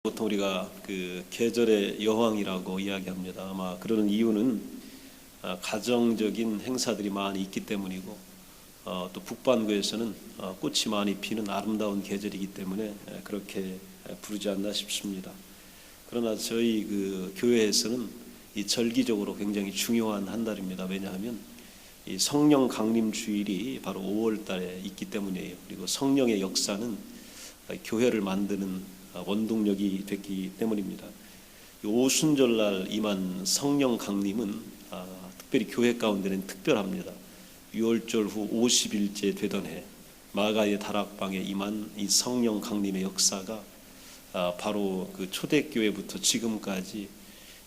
보통 우리가 그 계절의 여왕이라고 이야기합니다. 아마 그러는 이유는 가정적인 행사들이 많이 있기 때문이고, 또 북반구에서는 꽃이 많이 피는 아름다운 계절이기 때문에 그렇게 부르지 않나 싶습니다. 그러나 저희 그 교회에서는 이 절기적으로 굉장히 중요한 한 달입니다. 왜냐하면 이 성령 강림 주일이 바로 5월 달에 있기 때문이에요. 그리고 성령의 역사는 교회를 만드는 원동력이 됐기 때문입니다. 오순절날 임한 성령 강림은 특별히 교회 가운데는 특별합니다. 6월절 후 50일째 되던 해 마가의 다락방에 임한 이 성령 강림의 역사가 바로 그 초대교회부터 지금까지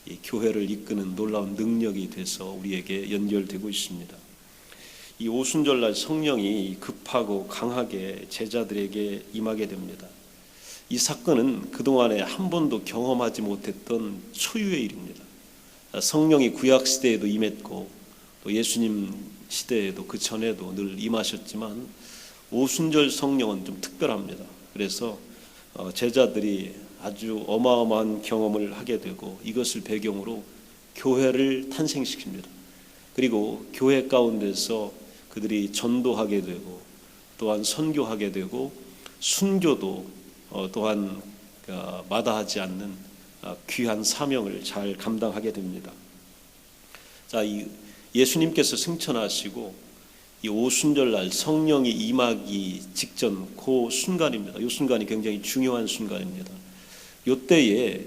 이 교회를 이끄는 놀라운 능력이 돼서 우리에게 연결되고 있습니다. 이 오순절날 성령이 급하고 강하게 제자들에게 임하게 됩니다. 이 사건은 그동안에 한 번도 경험하지 못했던 초유의 일입니다. 성령이 구약 시대에도 임했고 또 예수님 시대에도 그 전에도 늘 임하셨지만 오순절 성령은 좀 특별합니다. 그래서 제자들이 아주 어마어마한 경험을 하게 되고 이것을 배경으로 교회를 탄생시킵니다. 그리고 교회 가운데서 그들이 전도하게 되고 또한 선교하게 되고 순교도 또한 마다하지 않는 귀한 사명을 잘 감당하게 됩니다. 자, 이 예수님께서 승천하시고 이 오순절날 성령이 임하기 직전 그 순간입니다. 이 순간이 굉장히 중요한 순간입니다. 이때에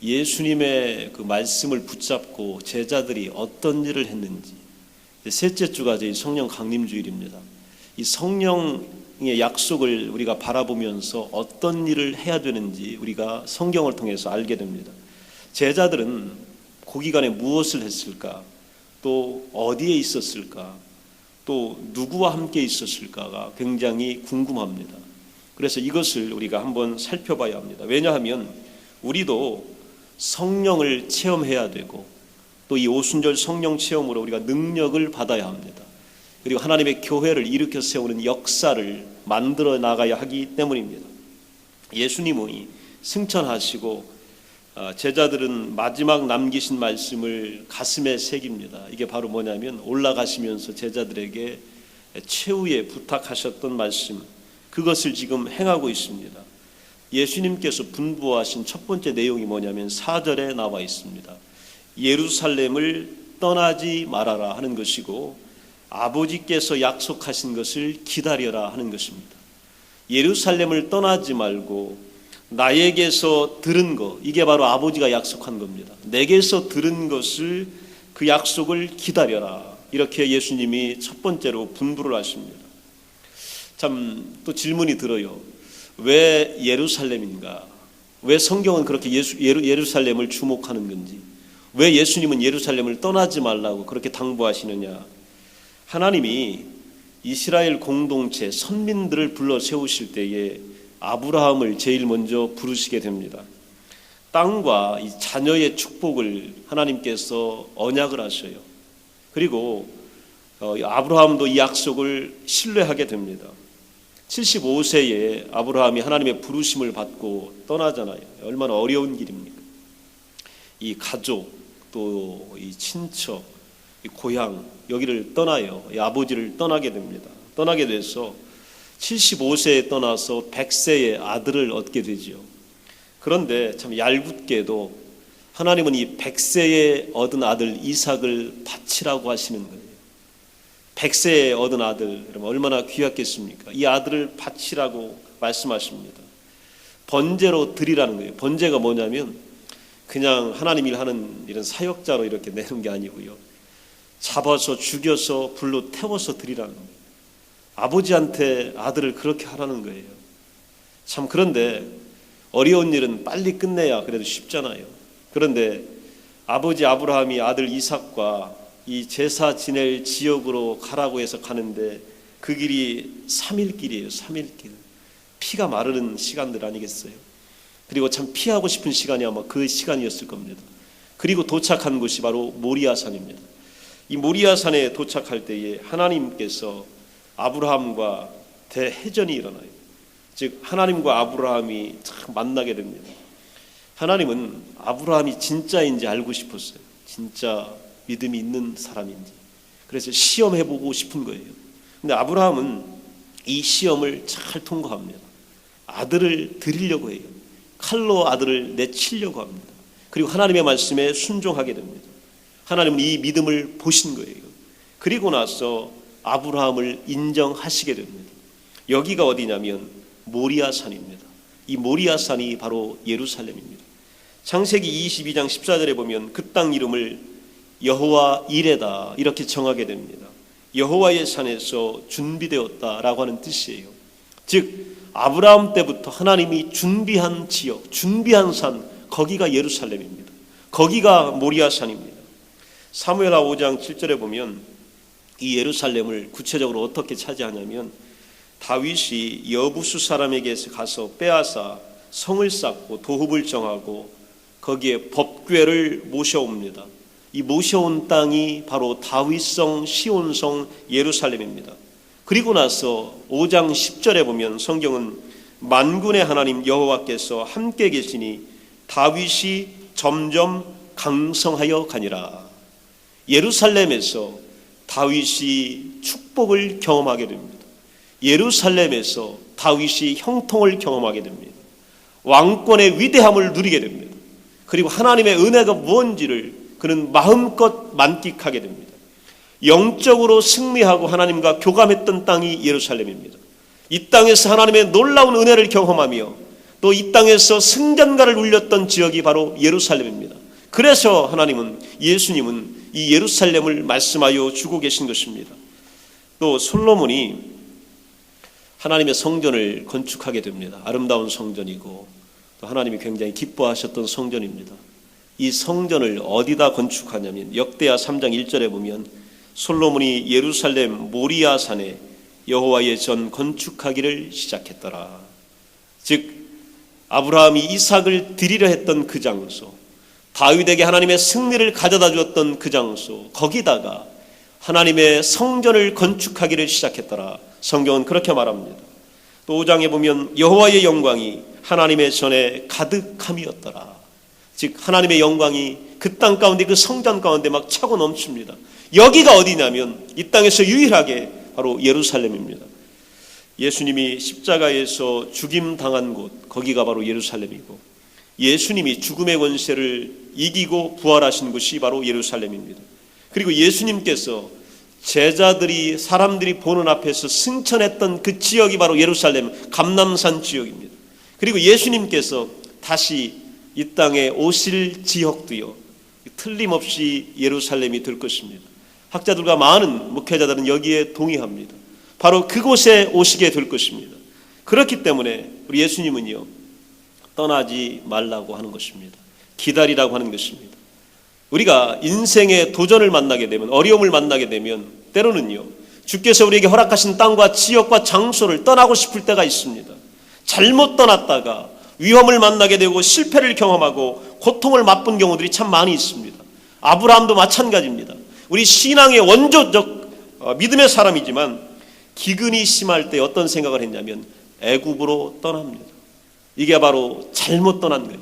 예수님의 그 말씀을 붙잡고 제자들이 어떤 일을 했는지, 셋째 주가 저희 성령 강림 주일입니다. 이 성령의 약속을 우리가 바라보면서 어떤 일을 해야 되는지 우리가 성경을 통해서 알게 됩니다. 제자들은 그 기간에 무엇을 했을까, 또 어디에 있었을까, 또 누구와 함께 있었을까가 굉장히 궁금합니다. 그래서 이것을 우리가 한번 살펴봐야 합니다. 왜냐하면 우리도 성령을 체험해야 되고 또 이 오순절 성령 체험으로 우리가 능력을 받아야 합니다. 그리고 하나님의 교회를 일으켜 세우는 역사를 만들어 나가야 하기 때문입니다. 예수님이 승천하시고 제자들은 마지막 남기신 말씀을 가슴에 새깁니다. 이게 바로 뭐냐면 올라가시면서 제자들에게 최후에 부탁하셨던 말씀, 그것을 지금 행하고 있습니다. 예수님께서 분부하신 첫 번째 내용이 뭐냐면 4절에 나와 있습니다. 예루살렘을 떠나지 말아라 하는 것이고 아버지께서 약속하신 것을 기다려라 하는 것입니다. 예루살렘을 떠나지 말고 나에게서 들은 것, 이게 바로 아버지가 약속한 겁니다. 내게서 들은 것을, 그 약속을 기다려라, 이렇게 예수님이 첫 번째로 분부를 하십니다. 참 또 질문이 들어요. 왜 예루살렘인가? 왜 성경은 그렇게 예루살렘을 주목하는 건지, 왜 예수님은 예루살렘을 떠나지 말라고 그렇게 당부하시느냐? 하나님이 이스라엘 공동체 선민들을 불러 세우실 때에 아브라함을 제일 먼저 부르시게 됩니다. 땅과 이 자녀의 축복을 하나님께서 언약을 하셔요. 그리고 아브라함도 이 약속을 신뢰하게 됩니다. 75세에 아브라함이 하나님의 부르심을 받고 떠나잖아요. 얼마나 어려운 길입니까? 이 가족, 또 이 친척, 이 고향, 여기를 떠나요. 이 아버지를 떠나게 됩니다. 떠나게 돼서 75세에 떠나서 100세의 아들을 얻게 되죠. 그런데 참 얄궂게도 하나님은 이 100세에 얻은 아들 이삭을 바치라고 하시는 거예요. 100세에 얻은 아들, 그러면 얼마나 귀하겠습니까? 이 아들을 바치라고 말씀하십니다. 번제로 드리라는 거예요. 번제가 뭐냐면 그냥 하나님 일하는 이런 사역자로 이렇게 내는 게 아니고요. 잡아서 죽여서 불로 태워서 드리라는 거예요. 아버지한테 아들을 그렇게 하라는 거예요. 참, 그런데 어려운 일은 빨리 끝내야 그래도 쉽잖아요. 그런데 아버지 아브라함이 아들 이삭과 이 제사 지낼 지역으로 가라고 해서 가는데 그 길이 3일 길이에요. 3일 길. 피가 마르는 시간들 아니겠어요? 그리고 참 피하고 싶은 시간이 아마 그 시간이었을 겁니다. 그리고 도착한 곳이 바로 모리아산입니다. 이 모리아산에 도착할 때에 하나님께서 아브라함과 대해전이 일어나요. 즉 하나님과 아브라함이 참 만나게 됩니다. 하나님은 아브라함이 진짜인지 알고 싶었어요. 진짜 믿음이 있는 사람인지. 그래서 시험해보고 싶은 거예요. 근데 아브라함은 이 시험을 잘 통과합니다. 아들을 드리려고 해요. 칼로 아들을 내치려고 합니다. 그리고 하나님의 말씀에 순종하게 됩니다. 하나님은 이 믿음을 보신 거예요. 그리고 나서 아브라함을 인정하시게 됩니다. 여기가 어디냐면 모리아산입니다. 이 모리아산이 바로 예루살렘입니다. 창세기 22장 14절에 보면 그 땅 이름을 여호와 이레다 이렇게 정하게 됩니다. 여호와의 산에서 준비되었다라고 하는 뜻이에요. 즉 아브라함 때부터 하나님이 준비한 지역, 준비한 산, 거기가 예루살렘입니다. 거기가 모리아산입니다. 사무엘하 5장 7절에 보면 이 예루살렘을 구체적으로 어떻게 차지하냐면 다윗이 여부수 사람에게서 가서 빼앗아 성을 쌓고 도읍을 정하고 거기에 법궤를 모셔옵니다. 이 모셔온 땅이 바로 다윗성 시온성 예루살렘입니다. 그리고 나서 5장 10절에 보면 성경은 만군의 하나님 여호와께서 함께 계시니 다윗이 점점 강성하여 가니라. 예루살렘에서 다윗이 축복을 경험하게 됩니다. 예루살렘에서 다윗이 형통을 경험하게 됩니다. 왕권의 위대함을 누리게 됩니다. 그리고 하나님의 은혜가 무엇인지를 그는 마음껏 만끽하게 됩니다. 영적으로 승리하고 하나님과 교감했던 땅이 예루살렘입니다. 이 땅에서 하나님의 놀라운 은혜를 경험하며 또 이 땅에서 승전가를 울렸던 지역이 바로 예루살렘입니다. 그래서 하나님은, 예수님은 이 예루살렘을 말씀하여 주고 계신 것입니다. 또 솔로몬이 하나님의 성전을 건축하게 됩니다. 아름다운 성전이고 또 하나님이 굉장히 기뻐하셨던 성전입니다. 이 성전을 어디다 건축하냐면 역대하 3장 1절에 보면 솔로몬이 예루살렘 모리아산에 여호와의 전 건축하기를 시작했더라. 즉 아브라함이 이삭을 드리려 했던 그 장소, 다윗에게 하나님의 승리를 가져다 주었던 그 장소, 거기다가 하나님의 성전을 건축하기를 시작했더라. 성경은 그렇게 말합니다. 또 5장에 보면 여호와의 영광이 하나님의 전에 가득함이었더라. 즉 하나님의 영광이 그 땅 가운데, 그 성전 가운데 막 차고 넘칩니다. 여기가 어디냐면 이 땅에서 유일하게 바로 예루살렘입니다. 예수님이 십자가에서 죽임당한 곳, 거기가 바로 예루살렘이고 예수님이 죽음의 권세를 이기고 부활하신 곳이 바로 예루살렘입니다. 그리고 예수님께서 제자들이, 사람들이 보는 앞에서 승천했던 그 지역이 바로 예루살렘 감람산 지역입니다. 그리고 예수님께서 다시 이 땅에 오실 지역도요, 틀림없이 예루살렘이 될 것입니다. 학자들과 많은 목회자들은 여기에 동의합니다. 바로 그곳에 오시게 될 것입니다. 그렇기 때문에 우리 예수님은요, 떠나지 말라고 하는 것입니다. 기다리라고 하는 것입니다. 우리가 인생의 도전을 만나게 되면, 어려움을 만나게 되면 때로는요, 주께서 우리에게 허락하신 땅과 지역과 장소를 떠나고 싶을 때가 있습니다. 잘못 떠났다가 위험을 만나게 되고 실패를 경험하고 고통을 맛본 경우들이 참 많이 있습니다. 아브라함도 마찬가지입니다. 우리 신앙의 원조적 믿음의 사람이지만 기근이 심할 때 어떤 생각을 했냐면 애굽으로 떠납니다. 이게 바로 잘못 떠난 거예요.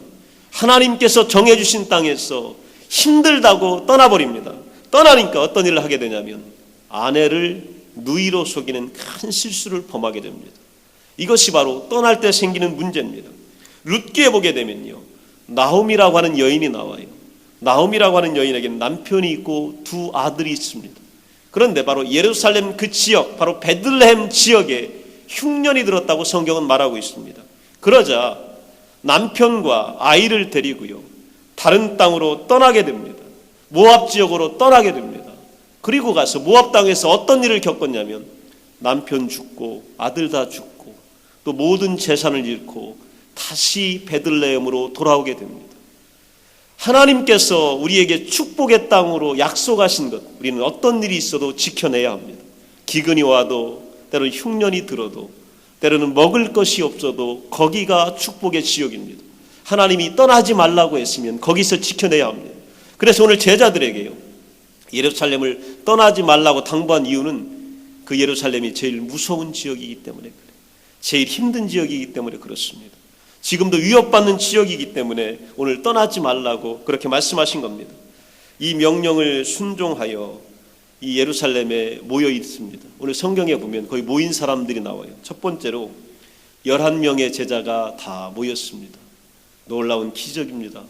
하나님께서 정해주신 땅에서 힘들다고 떠나버립니다. 떠나니까 어떤 일을 하게 되냐면 아내를 누이로 속이는 큰 실수를 범하게 됩니다. 이것이 바로 떠날 때 생기는 문제입니다. 룻기에 보게 되면요, 나홈이라고 하는 여인이 나와요. 나홈이라고 하는 여인에게는 남편이 있고 두 아들이 있습니다. 그런데 바로 예루살렘 그 지역, 바로 베들레헴 지역에 흉년이 들었다고 성경은 말하고 있습니다. 그러자 남편과 아이를 데리고요, 다른 땅으로 떠나게 됩니다. 모압 지역으로 떠나게 됩니다. 그리고 가서 모압 땅에서 어떤 일을 겪었냐면 남편 죽고 아들 다 죽고 또 모든 재산을 잃고 다시 베들레헴으로 돌아오게 됩니다. 하나님께서 우리에게 축복의 땅으로 약속하신 것, 우리는 어떤 일이 있어도 지켜내야 합니다. 기근이 와도, 때로는 흉년이 들어도, 때로는 먹을 것이 없어도 거기가 축복의 지역입니다. 하나님이 떠나지 말라고 했으면 거기서 지켜내야 합니다. 그래서 오늘 제자들에게요, 예루살렘을 떠나지 말라고 당부한 이유는 그 예루살렘이 제일 무서운 지역이기 때문에 그래요. 제일 힘든 지역이기 때문에 그렇습니다. 지금도 위협받는 지역이기 때문에 오늘 떠나지 말라고 그렇게 말씀하신 겁니다. 이 명령을 순종하여 이 예루살렘에 모여 있습니다. 오늘 성경에 보면 거의 모인 사람들이 나와요. 첫 번째로 11명의 제자가 다 모였습니다. 놀라운 기적입니다.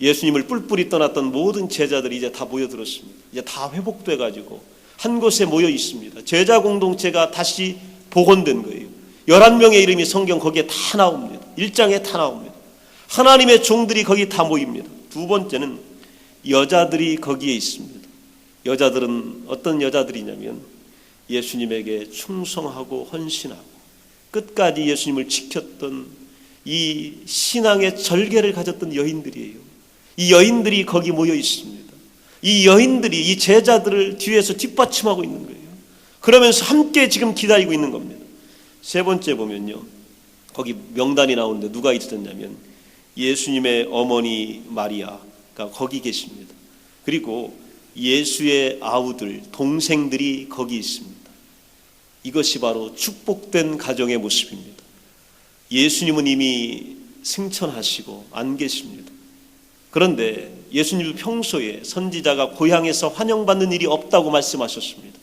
예수님을 뿔뿔이 떠났던 모든 제자들이 이제 다 모여들었습니다. 이제 다 회복돼 가지고 한 곳에 모여 있습니다. 제자 공동체가 다시 복원된 거예요. 11명의 이름이 성경 거기에 다 나옵니다. 1장에 다 나옵니다. 하나님의 종들이 거기 다 모입니다. 두 번째는 여자들이 거기에 있습니다. 여자들은 어떤 여자들이냐면 예수님에게 충성하고 헌신하고 끝까지 예수님을 지켰던 이 신앙의 절개를 가졌던 여인들이에요. 이 여인들이 거기 모여 있습니다. 이 여인들이 이 제자들을 뒤에서 뒷받침하고 있는 거예요. 그러면서 함께 지금 기다리고 있는 겁니다. 세 번째 보면요, 거기 명단이 나오는데 누가 있었냐면 예수님의 어머니 마리아가 거기 계십니다. 그리고 예수의 아우들, 동생들이 거기 있습니다. 이것이 바로 축복된 가정의 모습입니다. 예수님은 이미 승천하시고 안 계십니다. 그런데 예수님도 평소에 선지자가 고향에서 환영받는 일이 없다고 말씀하셨습니다.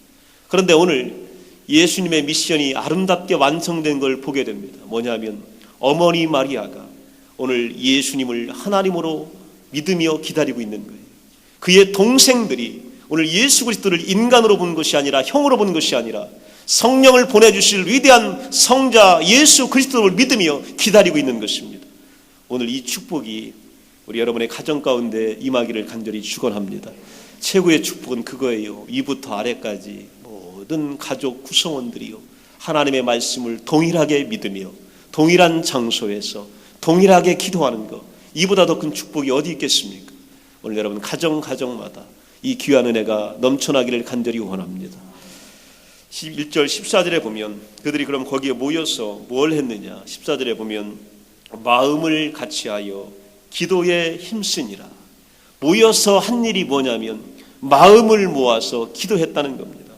그런데 오늘 예수님의 미션이 아름답게 완성된 걸 보게 됩니다. 뭐냐면 어머니 마리아가 오늘 예수님을 하나님으로 믿으며 기다리고 있는 거예요. 그의 동생들이 오늘 예수 그리스도를 인간으로 본 것이 아니라 형으로 본 것이 아니라 성령을 보내주실 위대한 성자 예수 그리스도를 믿으며 기다리고 있는 것입니다. 오늘 이 축복이 우리 여러분의 가정 가운데 임하기를 간절히 축원합니다. 최고의 축복은 그거예요. 위부터 아래까지 모든 가족 구성원들이요, 하나님의 말씀을 동일하게 믿으며 동일한 장소에서 동일하게 기도하는 것, 이보다 더 큰 축복이 어디 있겠습니까? 오늘 여러분 가정마다 이 귀한 은혜가 넘쳐나기를 간절히 원합니다. 1절 14절에 보면 그들이 그럼 거기에 모여서 뭘 했느냐, 14절에 보면 마음을 같이하여 기도에 힘쓰니라. 모여서 한 일이 뭐냐면 마음을 모아서 기도했다는 겁니다.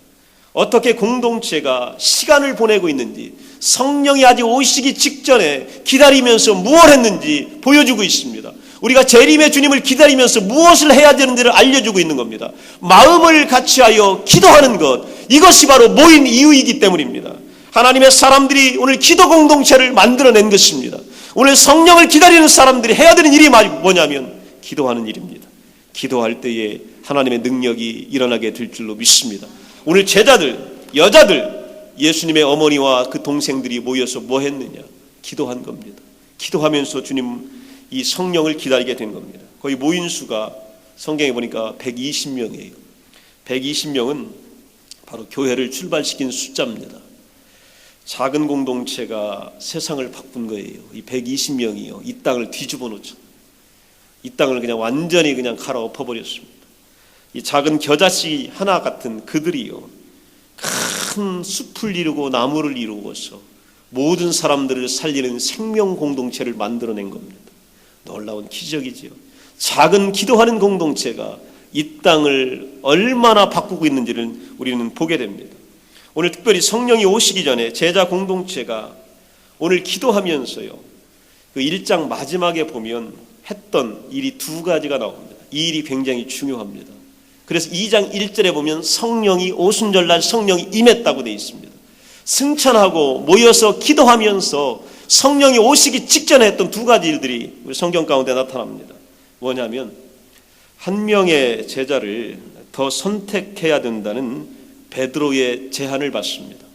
어떻게 공동체가 시간을 보내고 있는지, 성령이 아직 오시기 직전에 기다리면서 무엇을 했는지 보여주고 있습니다. 우리가 재림의 주님을 기다리면서 무엇을 해야 되는지를 알려주고 있는 겁니다. 마음을 같이하여 기도하는 것, 이것이 바로 모인 이유이기 때문입니다. 하나님의 사람들이 오늘 기도 공동체를 만들어낸 것입니다. 오늘 성령을 기다리는 사람들이 해야 되는 일이 뭐냐면 기도하는 일입니다. 기도할 때에 하나님의 능력이 일어나게 될 줄로 믿습니다. 오늘 제자들, 여자들, 예수님의 어머니와 그 동생들이 모여서 뭐 했느냐? 기도한 겁니다. 기도하면서 주님 이 성령을 기다리게 된 겁니다. 거의 모인 수가 성경에 보니까 120명이에요. 120명은 바로 교회를 출발시킨 숫자입니다. 작은 공동체가 세상을 바꾼 거예요. 이 120명이요. 이 땅을 뒤집어 놓죠. 이 땅을 그냥 완전히 그냥 갈아엎어버렸습니다. 이 작은 겨자씨 하나 같은 그들이요, 큰 숲을 이루고 나무를 이루어서 모든 사람들을 살리는 생명 공동체를 만들어낸 겁니다. 놀라운 기적이지요. 작은 기도하는 공동체가 이 땅을 얼마나 바꾸고 있는지를 우리는 보게 됩니다. 오늘 특별히 성령이 오시기 전에 제자 공동체가 오늘 기도하면서요, 그 1장 마지막에 보면 했던 일이 두 가지가 나옵니다. 이 일이 굉장히 중요합니다. 그래서 2장 1절에 보면 성령이 오순절날 성령이 임했다고 되어 있습니다. 승천하고 모여서 기도하면서 성령이 오시기 직전에 했던 두 가지 일들이 우리 성경 가운데 나타납니다. 뭐냐면 한 명의 제자를 더 선택해야 된다는 베드로의 제안을 받습니다.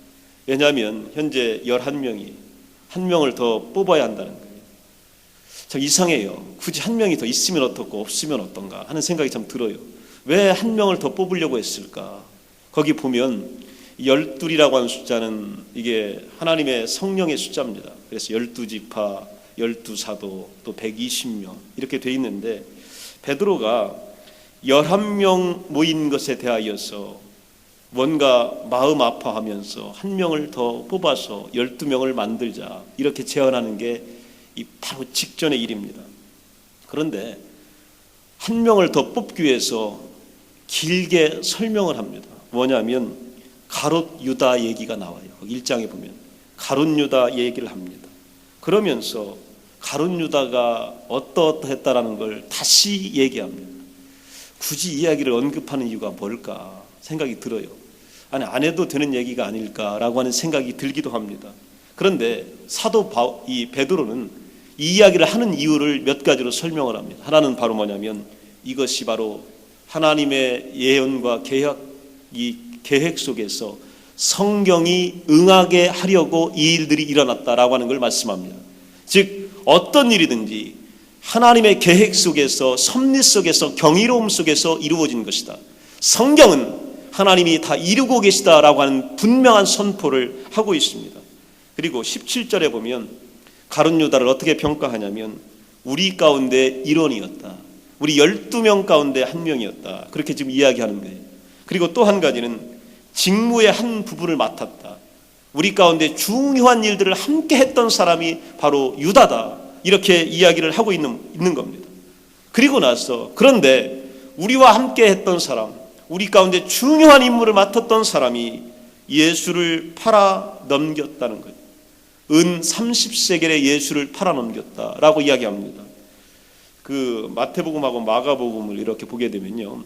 왜냐하면 현재 11명이 한 명을 더 뽑아야 한다는 거예요. 참 이상해요. 굳이 한 명이 더 있으면 어떻고 없으면 어떤가 하는 생각이 참 들어요. 왜 한 명을 더 뽑으려고 했을까? 거기 보면 12이라고 하는 숫자는 이게 하나님의 성령의 숫자입니다. 그래서 12지파, 12사도, 또 120명 이렇게 돼 있는데 베드로가 11명 모인 것에 대하여서 뭔가 마음 아파하면서 한 명을 더 뽑아서 12명을 만들자 이렇게 제안하는 게 이 바로 직전의 일입니다. 그런데 한 명을 더 뽑기 위해서 길게 설명을 합니다. 뭐냐면 가롯 유다 얘기가 나와요. 1장에 보면 가롯 유다 얘기를 합니다. 그러면서 가룟 유다가 어떠했다라는 걸 다시 얘기합니다. 굳이 이야기를 언급하는 이유가 뭘까 생각이 들어요. 아니, 안 해도 되는 얘기가 아닐까라고 하는 생각이 들기도 합니다. 그런데 사도 베드로는 이 이야기를 하는 이유를 몇 가지로 설명을 합니다. 하나는 바로 뭐냐면 이것이 바로 하나님의 예언과 계획 속에서 성경이 응하게 하려고 이 일들이 일어났다라고 하는 걸 말씀합니다. 즉 어떤 일이든지 하나님의 계획 속에서, 섭리 속에서, 경이로움 속에서 이루어진 것이다. 성경은 하나님이 다 이루고 계시다라고 하는 분명한 선포를 하고 있습니다. 그리고 17절에 보면 가룟 유다를 어떻게 평가하냐면 우리 가운데 일원이었다. 우리 12명 가운데 한 명이었다. 그렇게 지금 이야기하는 거예요. 그리고 또 한 가지는 직무의 한 부분을 맡았다. 우리 가운데 중요한 일들을 함께 했던 사람이 바로 유다다. 이렇게 이야기를 하고 있는 겁니다. 그리고 나서 그런데 우리와 함께 했던 사람, 우리 가운데 중요한 임무를 맡았던 사람이 예수를 팔아 넘겼다는 거예요. 은 30세겔에 예수를 팔아 넘겼다라고 이야기합니다. 그 마태복음하고 마가복음을 이렇게 보게 되면요,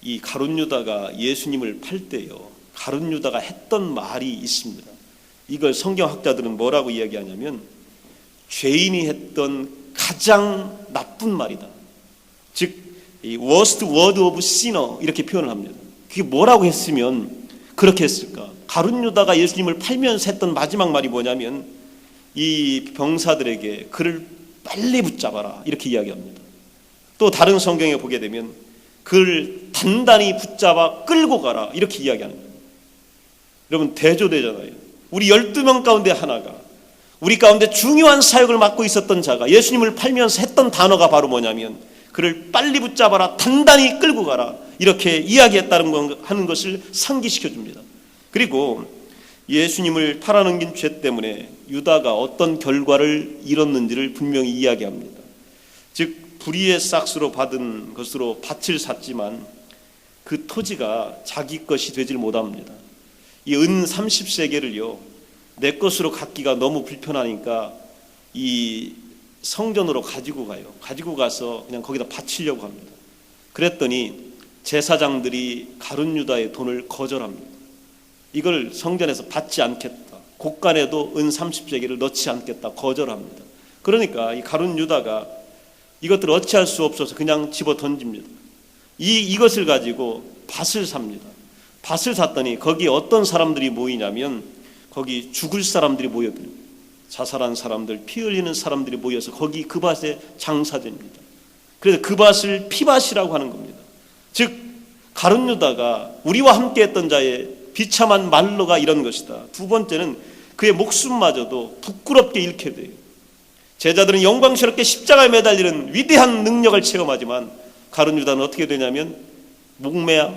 이 가룟 유다가 예수님을 팔 때요, 가룟 유다가 했던 말이 있습니다. 이걸 성경학자들은 뭐라고 이야기하냐면 죄인이 했던 가장 나쁜 말이다. 즉 이 worst word of sinner 이렇게 표현을 합니다. 그게 뭐라고 했으면 그렇게 했을까? 가룟 유다가 예수님을 팔면서 했던 마지막 말이 뭐냐면 이 병사들에게 그를 빨리 붙잡아라 이렇게 이야기합니다. 또 다른 성경에 보게 되면 그를 단단히 붙잡아 끌고 가라 이렇게 이야기하는 거예요. 여러분 대조되잖아요. 우리 12명 가운데 하나가, 우리 가운데 중요한 사역을 맡고 있었던 자가 예수님을 팔면서 했던 단어가 바로 뭐냐면 그를 빨리 붙잡아라, 단단히 끌고 가라 이렇게 이야기했다는 하는 것을 상기시켜 줍니다. 그리고 예수님을 팔아넘긴 죄 때문에 유다가 어떤 결과를 이뤘는지를 분명히 이야기합니다. 즉 불의의 싹스로 받은 것으로 밭을 샀지만 그 토지가 자기 것이 되질 못합니다. 이 은 30세겔을요 내 것으로 갖기가 너무 불편하니까 이 성전으로 가지고 가요. 가지고 가서 그냥 거기다 바치려고 합니다. 그랬더니 제사장들이 가룟 유다의 돈을 거절합니다. 이걸 성전에서 받지 않겠다. 곳간에도 은 30세겔을 넣지 않겠다. 거절합니다. 그러니까 이 가룟 유다가 이것들을 어찌할 수 없어서 그냥 집어 던집니다. 이것을 가지고 밭을 삽니다. 밭을 샀더니 거기에 어떤 사람들이 모이냐면 거기 죽을 사람들이 모여들어요. 자살한 사람들, 피 흘리는 사람들이 모여서 거기 그 밭에 장사됩니다. 그래서 그 밭을 피밭이라고 하는 겁니다. 즉 가룟 유다가 우리와 함께 했던 자의 비참한 말로가 이런 것이다. 두 번째는 그의 목숨마저도 부끄럽게 잃게 돼요. 제자들은 영광스럽게 십자가에 매달리는 위대한 능력을 체험하지만 가룟 유다는 어떻게 되냐면 목매아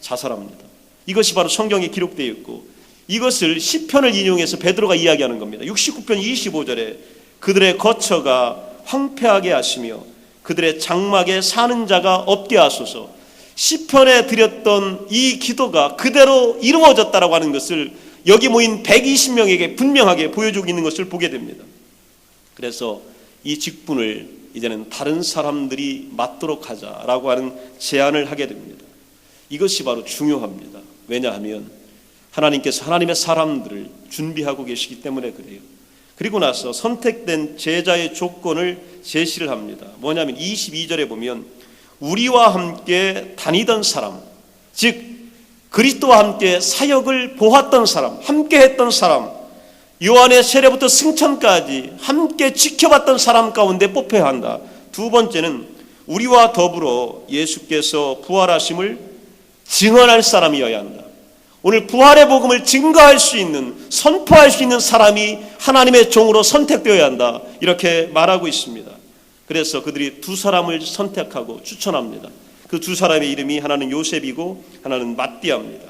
자살합니다. 이것이 바로 성경에 기록되어 있고 이것을 시편을 인용해서 베드로가 이야기하는 겁니다. 69편 25절에 그들의 거처가 황폐하게 하시며 그들의 장막에 사는 자가 없게 하소서. 시편에 드렸던 이 기도가 그대로 이루어졌다라고 하는 것을 여기 모인 120명에게 분명하게 보여주고 있는 것을 보게 됩니다. 그래서 이 직분을 이제는 다른 사람들이 맡도록 하자라고 하는 제안을 하게 됩니다. 이것이 바로 중요합니다. 왜냐하면 하나님께서 하나님의 사람들을 준비하고 계시기 때문에 그래요. 그리고 나서 선택된 제자의 조건을 제시를 합니다. 뭐냐면 22절에 보면 우리와 함께 다니던 사람, 즉 그리스도와 함께 사역을 보았던 사람, 함께 했던 사람, 요한의 세례부터 승천까지 함께 지켜봤던 사람 가운데 뽑혀야 한다. 두 번째는 우리와 더불어 예수께서 부활하심을 증언할 사람이어야 한다. 오늘 부활의 복음을 증거할 수 있는, 선포할 수 있는 사람이 하나님의 종으로 선택되어야 한다. 이렇게 말하고 있습니다. 그래서 그들이 두 사람을 선택하고 추천합니다. 그 두 사람의 이름이 하나는 요셉이고 하나는 마띠아입니다.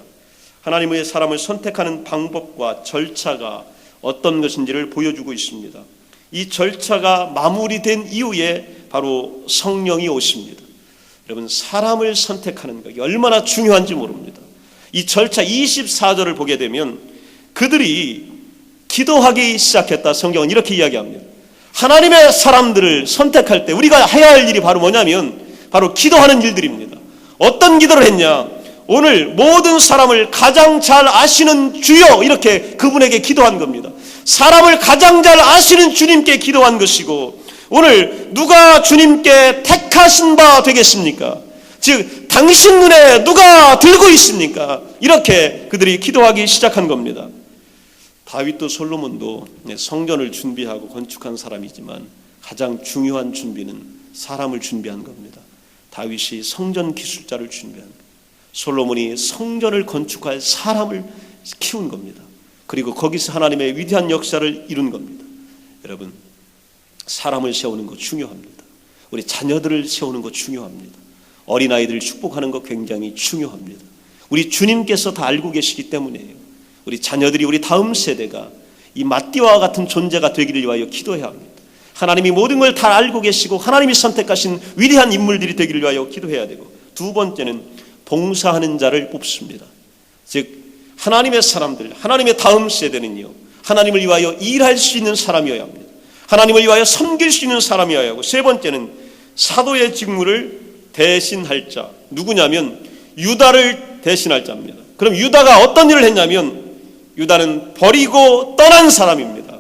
하나님의 사람을 선택하는 방법과 절차가 어떤 것인지를 보여주고 있습니다. 이 절차가 마무리된 이후에 바로 성령이 오십니다. 여러분, 사람을 선택하는 것이 얼마나 중요한지 모릅니다. 이 절차 24절을 보게 되면 그들이 기도하기 시작했다. 성경은 이렇게 이야기합니다. 하나님의 사람들을 선택할 때 우리가 해야 할 일이 바로 뭐냐면 바로 기도하는 일들입니다. 어떤 기도를 했냐? 오늘 모든 사람을 가장 잘 아시는 주여, 이렇게 그분에게 기도한 겁니다. 사람을 가장 잘 아시는 주님께 기도한 것이고, 오늘 누가 주님께 택하신 바 되겠습니까? 즉 당신 눈에 누가 들고 있습니까? 이렇게 그들이 기도하기 시작한 겁니다. 다윗도 솔로몬도 성전을 준비하고 건축한 사람이지만 가장 중요한 준비는 사람을 준비한 겁니다. 다윗이 성전 기술자를 준비한 겁니다. 솔로몬이 성전을 건축할 사람을 키운 겁니다. 그리고 거기서 하나님의 위대한 역사를 이룬 겁니다. 여러분, 사람을 세우는 거 중요합니다. 우리 자녀들을 세우는 거 중요합니다. 어린아이들을 축복하는 거 굉장히 중요합니다. 우리 주님께서 다 알고 계시기 때문이에요. 우리 자녀들이, 우리 다음 세대가 이 마띠와 같은 존재가 되기를 위하여 기도해야 합니다. 하나님이 모든 걸 다 알고 계시고 하나님이 선택하신 위대한 인물들이 되기를 위하여 기도해야 되고, 두 번째는 봉사하는 자를 뽑습니다. 즉 하나님의 사람들, 하나님의 다음 세대는요, 하나님을 위하여 일할 수 있는 사람이어야 합니다. 하나님을 위하여 섬길 수 있는 사람이어야 하고, 세 번째는 사도의 직무를 대신할 자, 누구냐면 유다를 대신할 자입니다. 그럼 유다가 어떤 일을 했냐면, 유다는 버리고 떠난 사람입니다.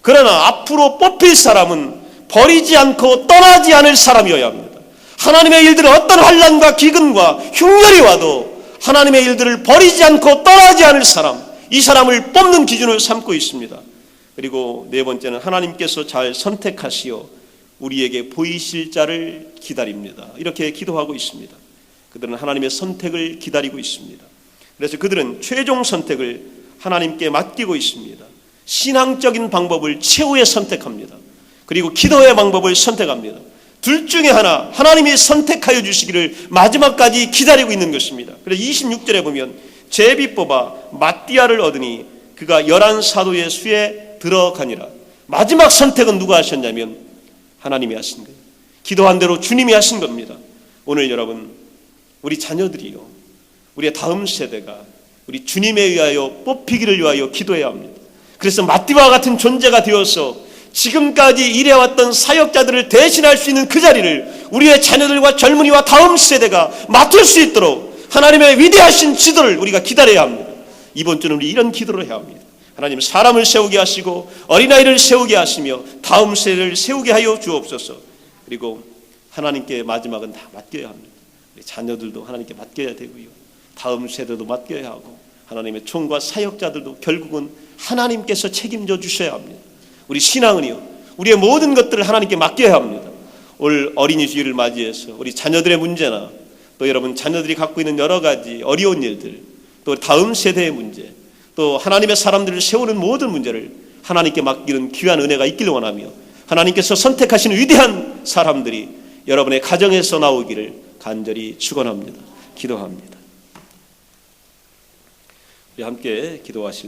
그러나 앞으로 뽑힐 사람은 버리지 않고 떠나지 않을 사람이어야 합니다. 하나님의 일들은 어떤 환난과 기근과 흉년이 와도 하나님의 일들을 버리지 않고 떠나지 않을 사람, 이 사람을 뽑는 기준을 삼고 있습니다. 그리고 네 번째는 하나님께서 잘 선택하시어 우리에게 보이실 자를 기다립니다. 이렇게 기도하고 있습니다. 그들은 하나님의 선택을 기다리고 있습니다. 그래서 그들은 최종 선택을 하나님께 맡기고 있습니다. 신앙적인 방법을 최후에 선택합니다. 그리고 기도의 방법을 선택합니다. 둘 중에 하나, 하나님이 선택하여 주시기를 마지막까지 기다리고 있는 것입니다. 그래서 26절에 보면 제비 뽑아 마띠아를 얻으니 그가 11사도의 수에 들어가니라. 마지막 선택은 누가 하셨냐면 하나님이 하신 거예요. 기도한 대로 주님이 하신 겁니다. 오늘 여러분, 우리 자녀들이요, 우리의 다음 세대가 우리 주님에 의하여 뽑히기를 위하여 기도해야 합니다. 그래서 마띠와 같은 존재가 되어서 지금까지 일해왔던 사역자들을 대신할 수 있는 그 자리를 우리의 자녀들과 젊은이와 다음 세대가 맡을 수 있도록 하나님의 위대하신 지도를 우리가 기다려야 합니다. 이번 주는 우리 이런 기도를 해야 합니다. 하나님, 사람을 세우게 하시고 어린아이를 세우게 하시며 다음 세대를 세우게 하여 주옵소서. 그리고 하나님께 마지막은 다 맡겨야 합니다. 우리 자녀들도 하나님께 맡겨야 되고요, 다음 세대도 맡겨야 하고, 하나님의 총과 사역자들도 결국은 하나님께서 책임져 주셔야 합니다. 우리 신앙은요, 우리의 모든 것들을 하나님께 맡겨야 합니다. 올 어린이 주일을 맞이해서 우리 자녀들의 문제나 또 여러분 자녀들이 갖고 있는 여러 가지 어려운 일들, 또 다음 세대의 문제, 또 하나님의 사람들을 세우는 모든 문제를 하나님께 맡기는 귀한 은혜가 있기를 원하며, 하나님께서 선택하시는 위대한 사람들이 여러분의 가정에서 나오기를 간절히 축원합니다. 기도합니다. 우리 함께 기도하실